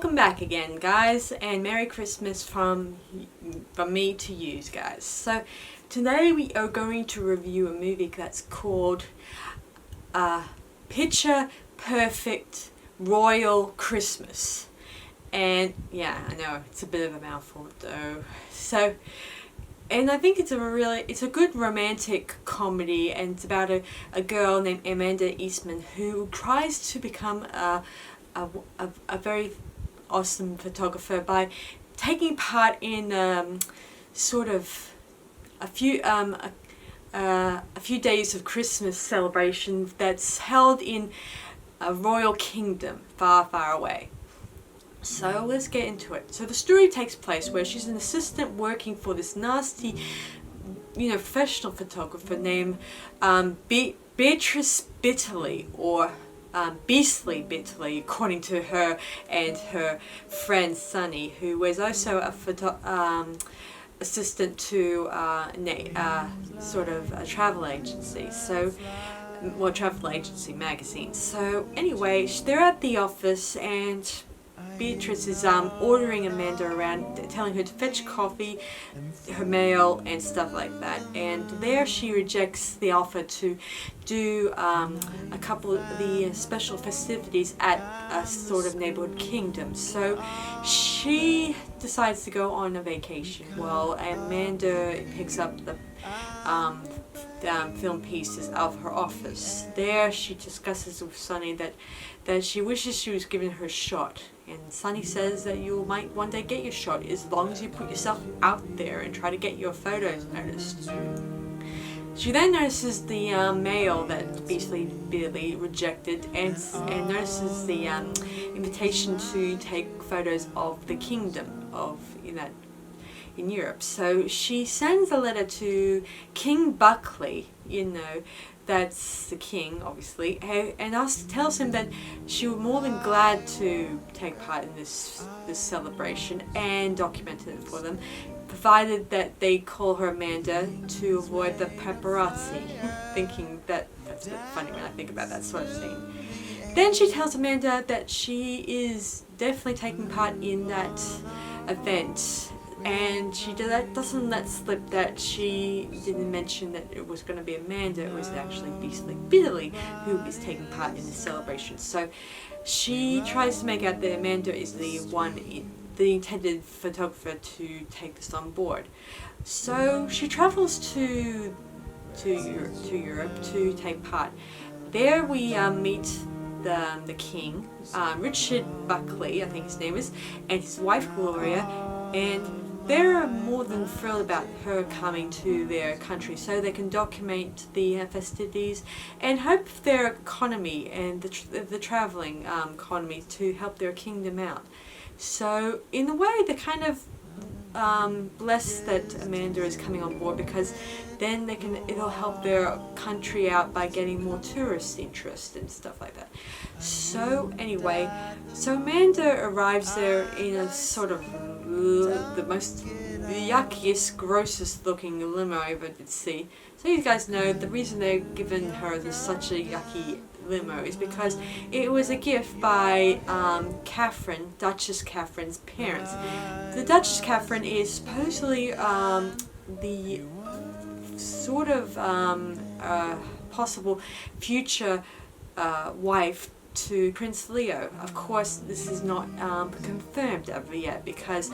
welcome back again, guys, and Merry Christmas from me to you guys. So today we are going to review a movie that's called Picture Perfect Royal Christmas. And yeah, I know it's a bit of a mouthful though. And I think it's a good romantic comedy, and it's about a girl named Amanda Eastman who tries to become a very awesome photographer by taking part in sort of a few days of Christmas celebration that's held in a royal kingdom far, far away. So let's get into it. So the story takes place where she's an assistant working for this nasty, professional photographer named Beatrice Bitterly, or Beastly Bitterly, according to her and her friend Sunny, who was also a assistant to sort of a travel agency. Travel agency magazine. So anyway, they're at the office and Beatrice is ordering Amanda around, telling her to fetch coffee, her mail, and stuff like that. And there she rejects the offer to do a couple of the special festivities at a sort of neighborhood kingdom. So she decides to go on a vacation while Amanda picks up the film pieces of her office. There she discusses with Sunny that she wishes she was given her shot, and Sunny says that you might one day get your shot as long as you put yourself out there and try to get your photos noticed. She then notices the mail that Beastly Billy rejected, and notices the invitation to take photos of the kingdom in Europe. So she sends a letter to King Buckley, that's the king, obviously, and tells him that she would more than glad to take part in this celebration and document it for them, provided that they call her Amanda to avoid the paparazzi. Thinking that's a bit funny when I think about that sort of thing. Then she tells Amanda that she is definitely taking part in that event, and she doesn't let slip that she didn't mention that it was going to be Amanda. It was actually Beastly Bitterly who is taking part in the celebration. So she tries to make out that Amanda is the intended photographer to take this on board. So she travels to Europe to take part. There we meet the king, Richard Buckley, I think his name is, and his wife Gloria, and they're more than thrilled about her coming to their country so they can document the festivities and help their economy and the traveling economy to help their kingdom out. So in a way, they're kind of blessed that Amanda is coming on board, because then it'll help their country out by getting more tourist interest and stuff like that. So anyway, Amanda arrives there in a sort of the yuckiest, grossest looking limo I ever did see. So you guys know the reason they're giving her such a yucky limo is because it was a gift by Duchess Catherine's parents. The Duchess Catherine is supposedly the sort of possible future wife to Prince Leo. Of course, this is not confirmed ever yet, because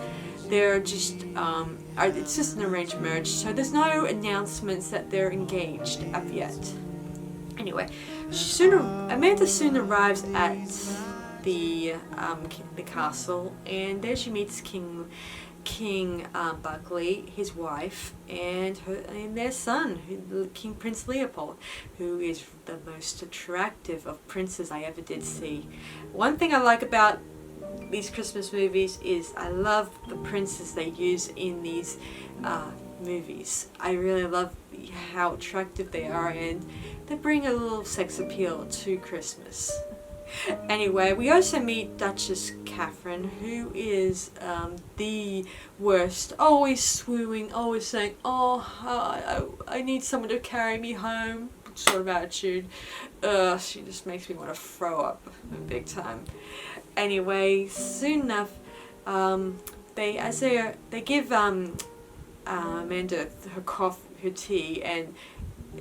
they're just it's just an arranged marriage, so there's no announcements that they're engaged ever yet. Anyway, Amanda soon arrives at the castle, and there she meets King Buckley, his wife, and their son, King Prince Leopold, who is the most attractive of princes I ever did see. One thing I like about these Christmas movies is I love the princes they use in these movies. I really love how attractive they are, and they bring a little sex appeal to Christmas. Anyway, we also meet Duchess Catherine, who is the worst, always swooning, always saying, I need someone to carry me home sort of attitude. She just makes me want to throw up big time. Anyway, soon enough, they give Amanda her tea, and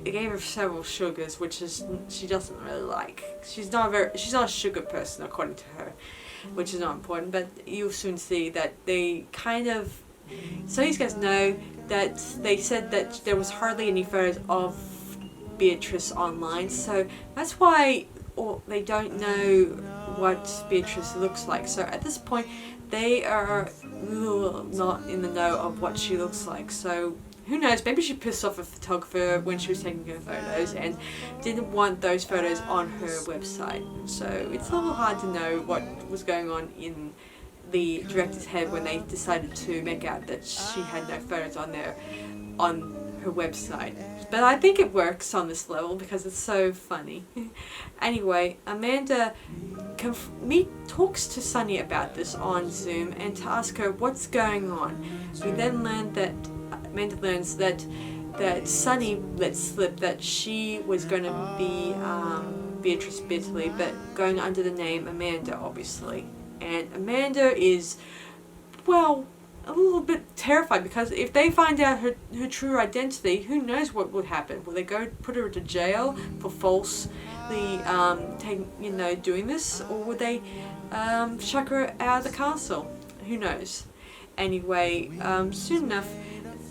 they gave her several sugars, which is she doesn't really like. She's not a sugar person according to her, which is not important. But you'll soon see that they kind of. So these guys know that they said that there was hardly any photos of Beatrice online, so that's why they don't know what Beatrice looks like. So at this point, they are not in the know of what she looks like. So who knows, maybe she pissed off a photographer when she was taking her photos and didn't want those photos on her website. So it's a little hard to know what was going on in the director's head when they decided to make out that she had no photos on her website. But I think it works on this level because it's so funny. Anyway, Amanda talks to Sunny about this on Zoom and to ask her what's going on. We then learned that Amanda learns that Sunny let slip that she was going to be Beatrice Bitterly, but going under the name Amanda, obviously. And Amanda is, well, a little bit terrified because if they find out her true identity, who knows what would happen? Will they go put her into jail for falsely doing this, or would they chuck her out of the castle? Who knows? Anyway, soon enough,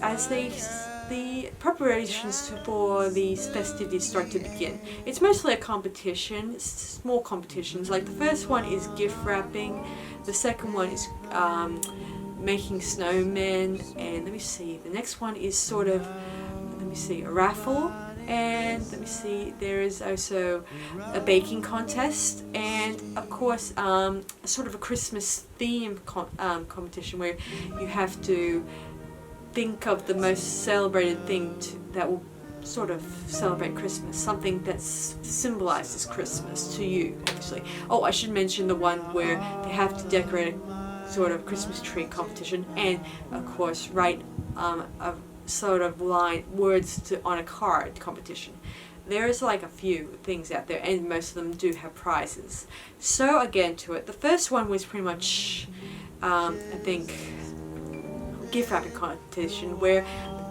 as the preparations for these festivities start to begin. It's mostly a competition, small competitions. Like the first one is gift wrapping, the second one is making snowmen, and let me see, the next one is sort of, a raffle, and there is also a baking contest, and of course sort of a Christmas theme competition where you have to think of the most celebrated thing that will sort of celebrate Christmas, something that symbolizes Christmas to you, obviously. Oh, I should mention the one where they have to decorate a sort of Christmas tree competition, and of course write a sort of words on a card competition. There's like a few things out there, and most of them do have prizes. So again, to it. The first one was pretty much, I think, gift wrapping competition where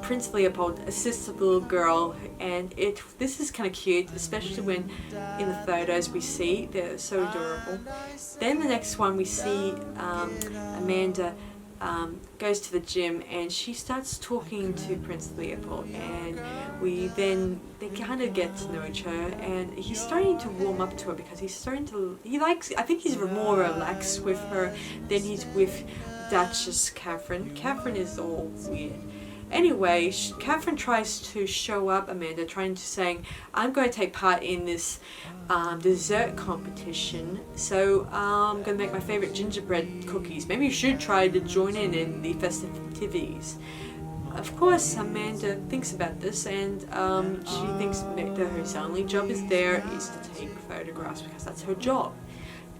Prince Leopold assists a little girl, and this is kind of cute, especially when in the photos we see they're so adorable. Then the next one we see Amanda goes to the gym and she starts talking to Prince Leopold, and they kind of get to know each other, and he's starting to warm up to her because I think he's more relaxed with her than he's with Duchess Catherine. Catherine is all weird. Anyway, Catherine tries to show up Amanda, saying, I'm going to take part in this dessert competition, so I'm going to make my favorite gingerbread cookies. Maybe you should try to join in the festivities. Of course, Amanda thinks about this, and she thinks that her only job is to take photographs because that's her job.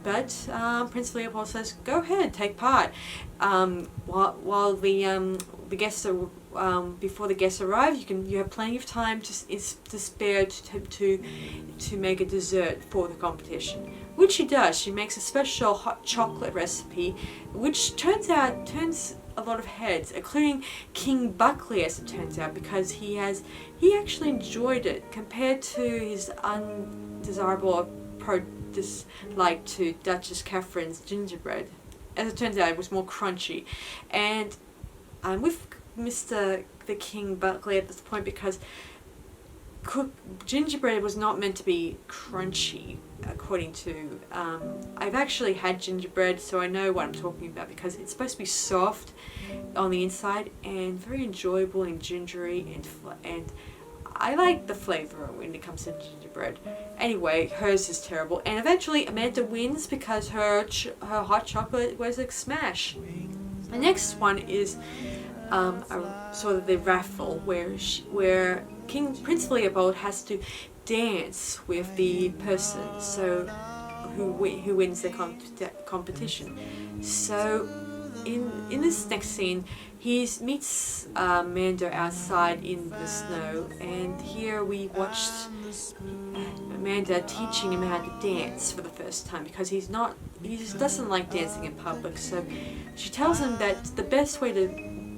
But Prince Leopold says, "Go ahead, take part." While the guests are before the guests arrive, you have plenty of time to spare to make a dessert for the competition, which she does. She makes a special hot chocolate recipe, which turns a lot of heads, including King Buckley, as it turns out, because he actually enjoyed it compared to his undesirable dislike to Duchess Catherine's gingerbread. As it turns out, it was more crunchy, and I'm with Mr. the King Buckley at this point because gingerbread was not meant to be crunchy, according to I've actually had gingerbread, so I know what I'm talking about, because it's supposed to be soft on the inside and very enjoyable and gingery, and I like the flavor when it comes to gingerbread. Anyway, hers is terrible, and eventually Amanda wins because her hot chocolate was a smash. The next one is sort of the raffle where Prince Leopold has to dance with the person who wins the competition. So in this next scene, he meets Amanda outside in the snow, and here we watched Amanda teaching him how to dance for the first time, because he just doesn't like dancing in public. So she tells him that the best way to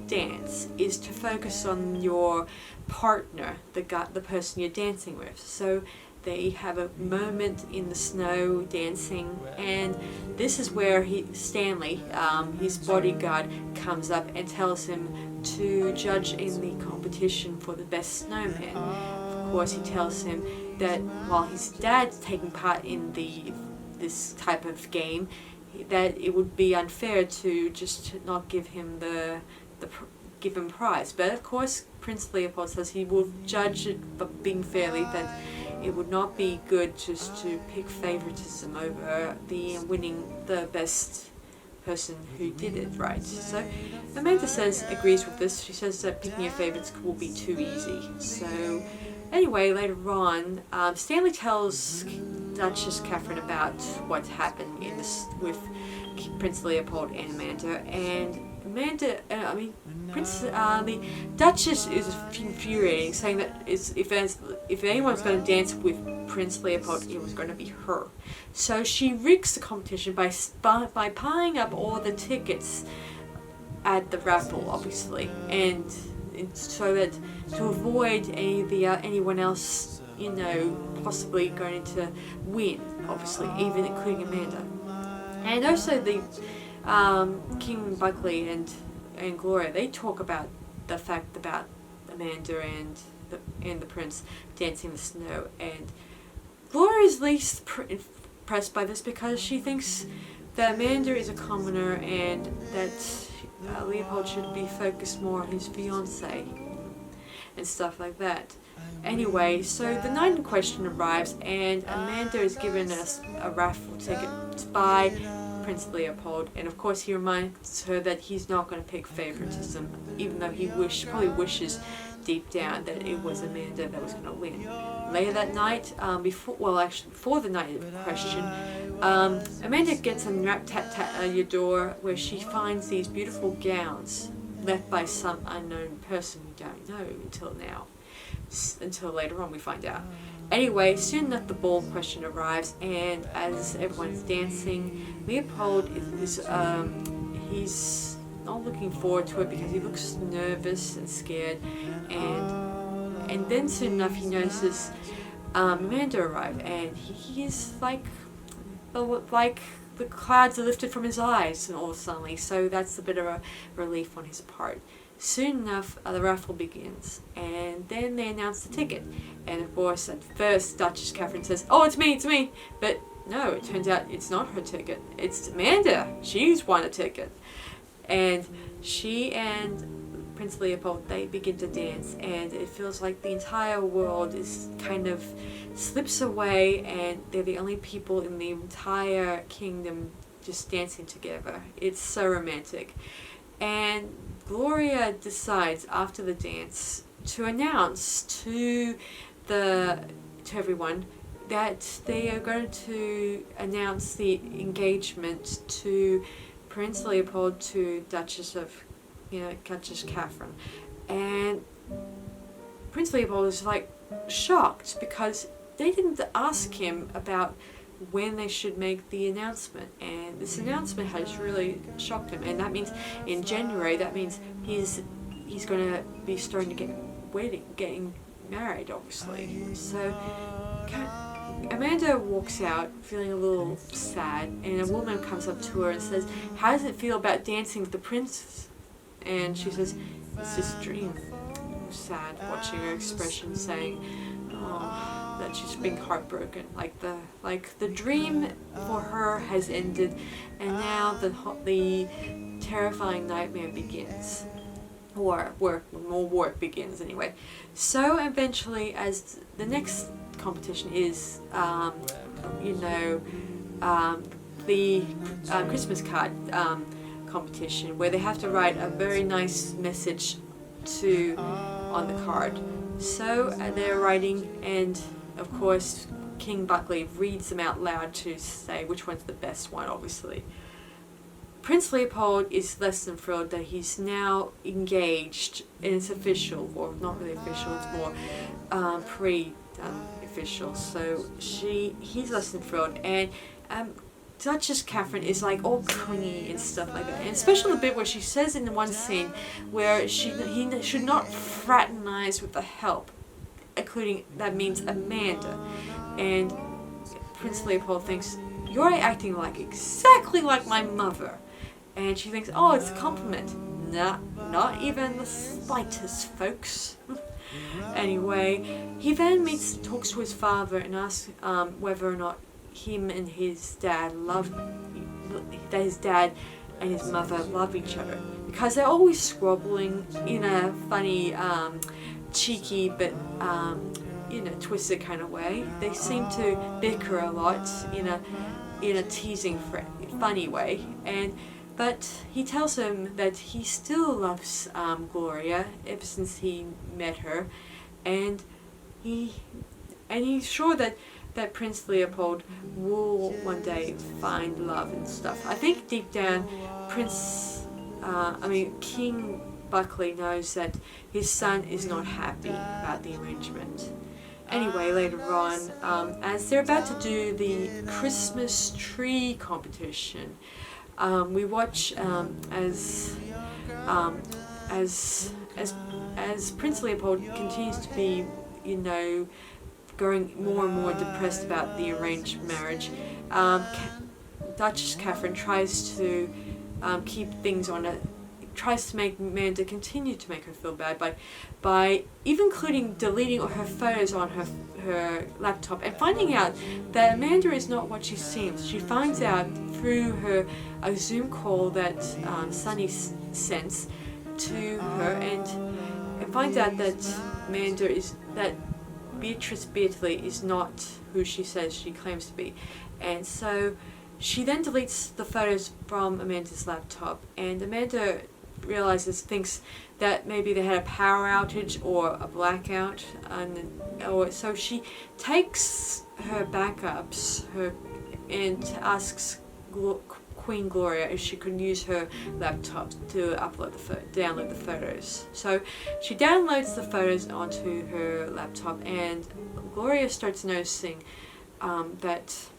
dance is to focus on your partner, the person you're dancing with. So they have a moment in the snow dancing, and this is where Stanley, his bodyguard, comes up and tells him to judge in the competition for the best snowman. Of course, he tells him that while his dad's taking part in this type of game, that it would be unfair to just not give him give him prize. But of course, Prince Leopold says he will judge it, but being fairly, that it would not be good just to pick favoritism over winning the best person who did it right. So Amanda agrees with this. She says that picking your favorites will be too easy. So anyway, later on, Stanley tells Duchess Catherine about what happened with Prince Leopold and Amanda, and the Duchess is infuriating, saying that if anyone's going to dance with Prince Leopold, it was going to be her. So she rigs the competition by buying up all the tickets at the raffle, obviously, and so that to avoid anyone else, possibly going to win, obviously, even including Amanda. And also the King Buckley and Gloria, they talk about the fact about Amanda and the prince dancing in the snow, and Gloria is least impressed by this because she thinks that Amanda is a commoner and that Leopold should be focused more on his fiancée and stuff like that. Anyway, so the night in question arrives, and Amanda is given a raffle ticket by Prince Leopold, and of course he reminds her that he's not going to pick favoritism, even though he probably wishes deep down that it was Amanda that was going to win. Later that night, before the night in question, Amanda gets a rat-tat-tat at your door where she finds these beautiful gowns left by some unknown person we don't know until later on we find out. Anyway, soon enough the ball question arrives, and as everyone's dancing, Leopold he's not looking forward to it because he looks nervous and scared, and then soon enough he notices Amanda arrive, and he's like the clouds are lifted from his eyes and all suddenly, so that's a bit of a relief on his part. Soon enough, the raffle begins, and then they announce the ticket. And of course, at first, Duchess Catherine says, "Oh, it's me!" But no, it turns out it's not her ticket. It's Amanda. She's won a ticket. And she and Prince Leopold, they begin to dance, and it feels like the entire world is kind of slips away, and they're the only people in the entire kingdom just dancing together. It's so romantic. And Gloria decides after the dance to announce to everyone that they are going to announce the engagement to Prince Leopold to Duchess Catherine. And Prince Leopold is shocked because they didn't ask him about when they should make the announcement, and this announcement has really shocked him, and that means in January, that means he's going to be starting to getting married, obviously. So Amanda walks out feeling a little sad, and a woman comes up to her and says, "How does it feel about dancing with the prince?" And she says, "It's just a dream." Sad, watching her expression, saying, "Oh," that she's being heartbroken. Like the dream for her has ended, and now the terrifying nightmare begins, or more work begins anyway. So eventually, as the next competition is, the Christmas card competition, where they have to write a very nice message on the card. So they're writing, and of course King Buckley reads them out loud to say which one's the best one, obviously. Prince Leopold is less than thrilled that he's now engaged, and it's official, or not really official, it's more if official, so he's less than thrilled, and Duchess Catherine is like all clingy and stuff like that, and especially the bit where she says in the one scene where he should not fraternize with the help, including that means Amanda, and Prince Leopold thinks, "You're acting like exactly like my mother," and she thinks, "Oh, it's a compliment." Nah, not even the slightest, folks. Anyway, he then talks to his father and asks whether or not him and his dad that his dad and his mother love each other, because they're always squabbling in a funny, cheeky but twisted kind of way. They seem to bicker a lot in a teasing, funny way, but he tells him that he still loves Gloria ever since he met her, and he's sure that Prince Leopold will one day find love and stuff. I think deep down, King Buckley knows that his son is not happy about the arrangement. Anyway, later on, as they're about to do the Christmas tree competition, we watch as Prince Leopold continues to be, growing more and more depressed about the arranged marriage. Duchess Catherine tries to keep things tries to make Amanda continue to make her feel bad by even including deleting her photos on her laptop and finding out that Amanda is not what she seems. She finds out through a Zoom call that Sonny sends to her, and finds out that Beatrice Beardsley is not who she says she claims to be. And so she then deletes the photos from Amanda's laptop, and Amanda thinks that maybe they had a power outage or a blackout, so she takes her backups and asks Queen Gloria if she could use her laptop to download the photos. So she downloads the photos onto her laptop, and Gloria starts noticing that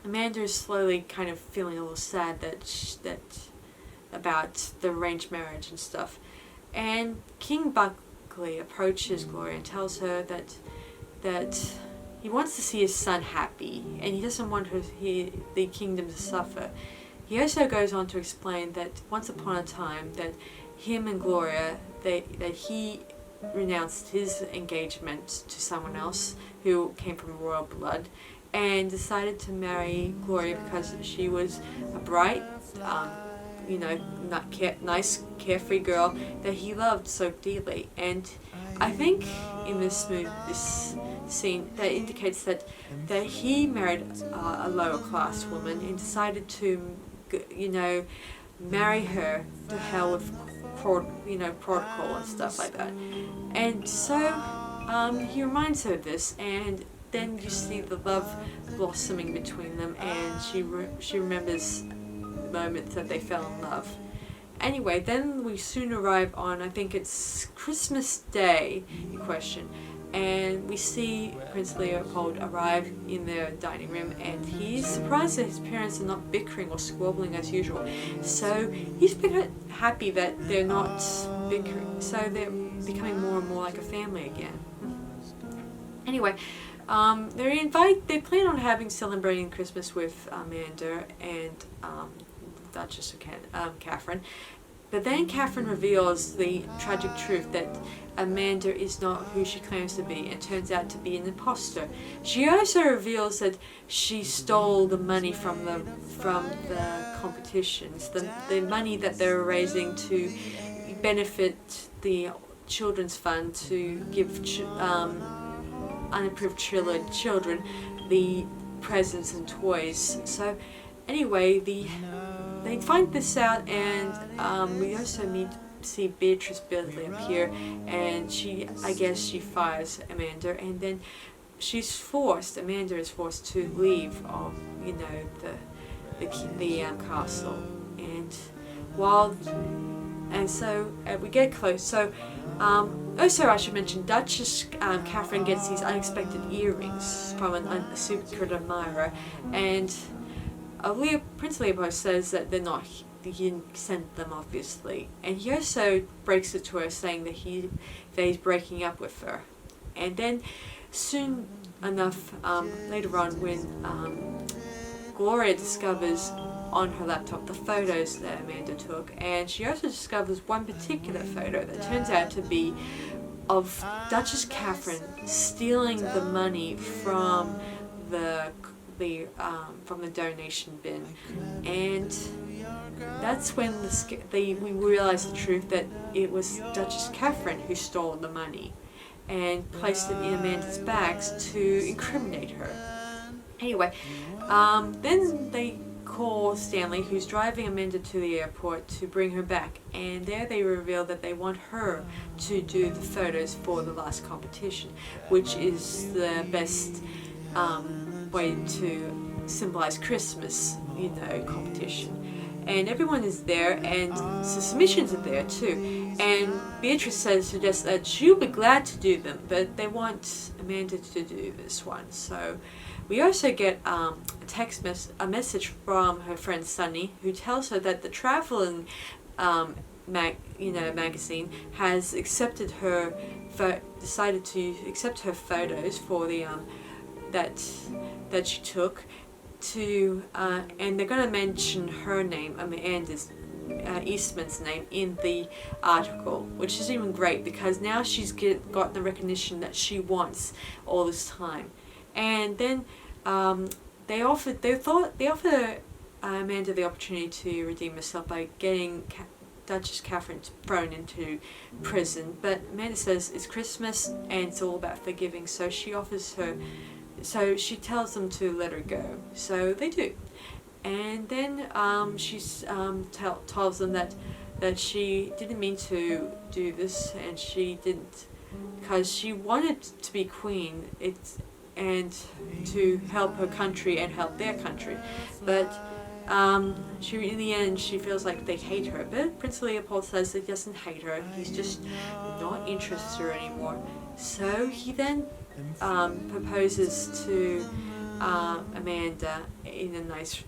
Amanda is slowly kind of feeling a little sad about the arranged marriage and stuff. And King Buckley approaches Gloria and tells her that he wants to see his son happy, and he doesn't want the kingdom to suffer. He also goes on to explain that once upon a time that him and Gloria, that he renounced his engagement to someone else who came from royal blood, and decided to marry Gloria because she was a bright, nice, carefree girl that he loved so dearly. And I think in this scene that indicates that he married a lower class woman and decided to, marry her to hell with protocol and stuff like that. And so he reminds her of this, and then you see the love blossoming between them, and she remembers the moment that they fell in love. Anyway, then we soon arrive on, I think it's Christmas Day in question, and we see Prince Leopold arrive in their dining room, and he's surprised that his parents are not bickering or squabbling as usual. So he's a bit happy that they're not bickering, so they're becoming more and more like a family again. Anyway, they plan on celebrating Christmas with Amanda and Duchess Catherine. But then Catherine reveals the tragic truth that Amanda is not who she claims to be and turns out to be an imposter. She also reveals that she stole the money from the competitions, the money that they were raising to benefit the children's fund to give unapproved children the presents and toys. So anyway, they find this out, and we also see Beatrice Beardsley appear, and she fires Amanda, and then Amanda is forced to leave the castle. And while And so we get close. So also I should mention Duchess Catherine gets these unexpected earrings from a secret admirer, and Prince Leopold says that they're not. He didn't send them, obviously, and he also breaks it to her, saying that he's breaking up with her. And then soon enough, later on, when Gloria discovers on her laptop the photos that Amanda took, and she also discovers one particular photo that turns out to be of Duchess Catherine stealing the money from the donation bin, and that's when we realize the truth, that it was Duchess Catherine who stole the money and placed it in Amanda's bags to incriminate her. Anyway, then they call Stanley, who's driving Amanda to the airport, to bring her back, and there they reveal that they want her to do the photos for the last competition, which is the best way to symbolize Christmas, competition. And everyone is there, and the submissions are there too. And Beatrice suggests that she'll be glad to do them, but they want Amanda to do this one. So we also get a message from her friend Sunny, who tells her that the traveling magazine has accepted her, decided to accept her photos for the that she took. And they're going to mention her name, Amanda's Eastman's name, in the article, which is even great because now she's got the recognition that she wants all this time. And then they offer Amanda the opportunity to redeem herself by getting Duchess Catherine thrown into prison, but Amanda says it's Christmas and it's all about forgiving, so she tells them to let her go. So they do. And then she tells them that she didn't mean to do this, and she didn't, because she wanted to be queen and to help her country and help their country. But in the end, she feels like they hate her. But Prince Leopold says that he doesn't hate her. He's just not interested in her anymore. So he then proposes to Amanda in a nice,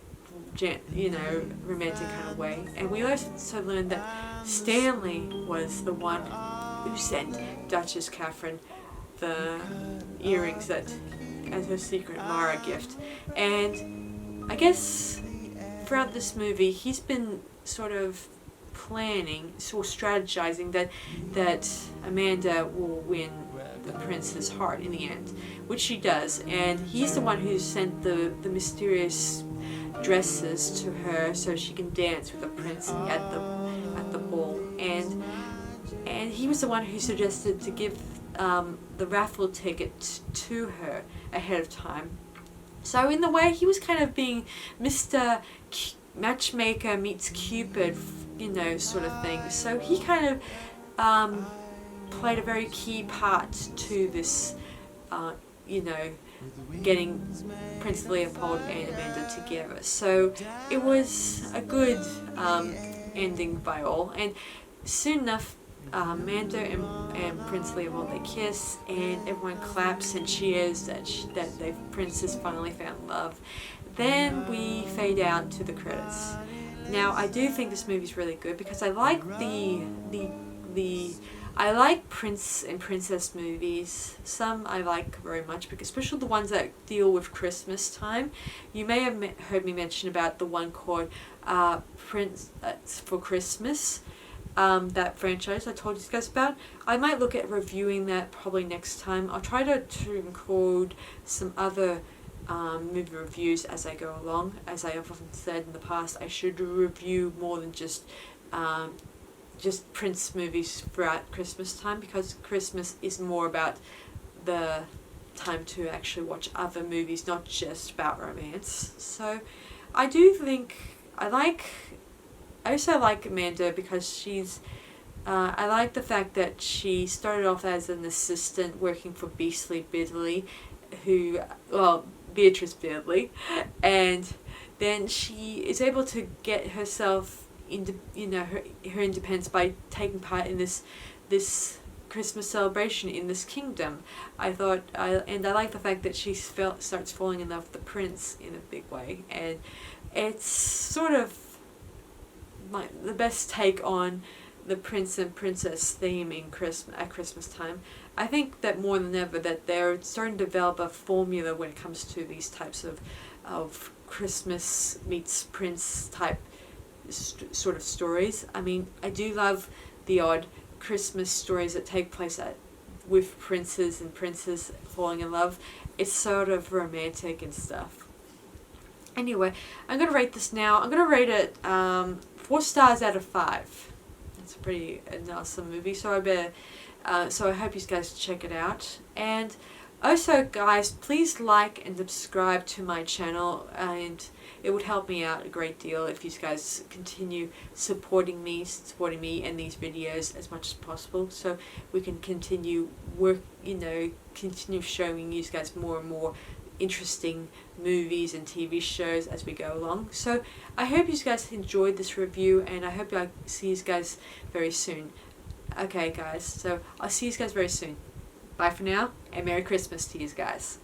romantic kind of way. And we also learned that Stanley was the one who sent Duchess Catherine the earrings as her secret admirer gift. And I guess throughout this movie, he's been sort of strategizing that Amanda will win the prince's heart in the end, which she does. And he's the one who sent the mysterious dresses to her so she can dance with the prince at the ball. And he was the one who suggested to give the raffle ticket to her ahead of time. So in the way, he was kind of being Mr. Matchmaker meets Cupid, sort of thing. So he kind of played a very key part to this, getting Prince Leopold and Amanda together. So it was a good ending by all. And soon enough, Amanda and Prince Leopold, they kiss, and everyone claps and cheers that the prince has finally found love. Then we fade out to the credits. Now, I do think this movie is really good because I like I like prince and princess movies. Some I like very much, because especially the ones that deal with Christmas time. You may have heard me mention about the one called Prince for Christmas. That franchise I told you guys about. I might look at reviewing that probably next time. I'll try to include some other movie reviews as I go along. As I have often said in the past, I should review more than just Prince movies throughout Christmas time, because Christmas is more about the time to actually watch other movies, not just about romance. So I do think I also like Amanda because she's I like the fact that she started off as an assistant working for Beatrice Beardsley, and then she is able to get herself her independence by taking part in this Christmas celebration in this kingdom. I like the fact that she starts falling in love with the prince in a big way, and it's sort of like the best take on the prince and princess theme in at Christmas time. I think that more than ever that they're starting to develop a formula when it comes to these types of Christmas meets Prince type sort of stories. I mean, I do love the odd Christmas stories that take place with princes and princesses falling in love. It's sort of romantic and stuff. Anyway, I'm going to rate this now. I'm going to rate it 4 stars out of 5. It's a pretty awesome movie, so I hope you guys check it out. And also, guys, please like and subscribe to my channel, and it would help me out a great deal if you guys continue supporting me and these videos as much as possible, so we can continue continue showing you guys more and more interesting movies and TV shows as we go along. So I hope you guys enjoyed this review, and I hope I see you guys very soon. Okay guys, so I'll see you guys very soon. Bye for now, and Merry Christmas to you guys.